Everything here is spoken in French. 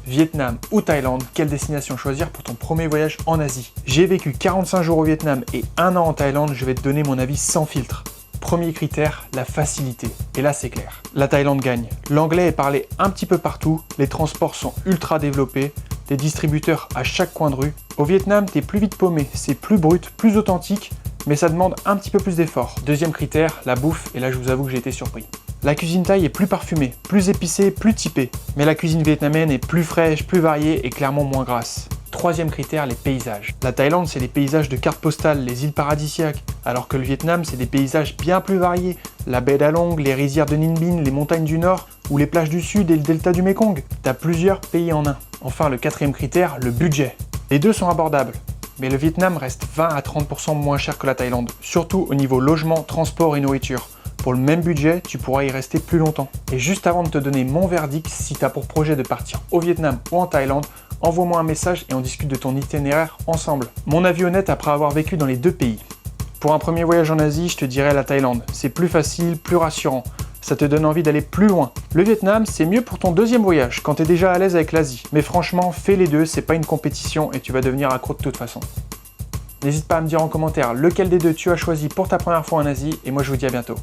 Vietnam ou Thaïlande, quelle destination choisir pour ton premier voyage en Asie? J'ai vécu 45 jours au Vietnam et 1 an en Thaïlande, je vais te donner mon avis sans filtre. Premier critère, la facilité. Et là, c'est clair. La Thaïlande gagne. L'anglais est parlé un petit peu partout, les transports sont ultra développés, des distributeurs à chaque coin de rue. Au Vietnam, t'es plus vite paumé, c'est plus brut, plus authentique, mais ça demande un petit peu plus d'effort. Deuxième critère, la bouffe, et là je vous avoue que j'ai été surpris. La cuisine thaï est plus parfumée, plus épicée, plus typée, mais la cuisine vietnamienne est plus fraîche, plus variée et clairement moins grasse. Troisième critère, les paysages. La Thaïlande, c'est des paysages de carte postale, les îles paradisiaques, alors que le Vietnam, c'est des paysages bien plus variés. La baie d'Along, les rizières de Ninh Binh, les montagnes du Nord, ou les plages du Sud et le delta du Mekong. T'as plusieurs pays en un. Enfin, le quatrième critère, le budget. Les deux sont abordables, mais le Vietnam reste 20 à 30% moins cher que la Thaïlande, surtout au niveau logement, transport et nourriture. Pour le même budget, tu pourras y rester plus longtemps. Et juste avant de te donner mon verdict, si tu as pour projet de partir au Vietnam ou en Thaïlande, envoie-moi un message et on discute de ton itinéraire ensemble. Mon avis honnête après avoir vécu dans les deux pays. Pour un premier voyage en Asie, je te dirais la Thaïlande. C'est plus facile, plus rassurant. Ça te donne envie d'aller plus loin. Le Vietnam, c'est mieux pour ton deuxième voyage, quand tu es déjà à l'aise avec l'Asie. Mais franchement, fais les deux, c'est pas une compétition et tu vas devenir accro de toute façon. N'hésite pas à me dire en commentaire lequel des deux tu as choisi pour ta première fois en Asie et moi je vous dis à bientôt.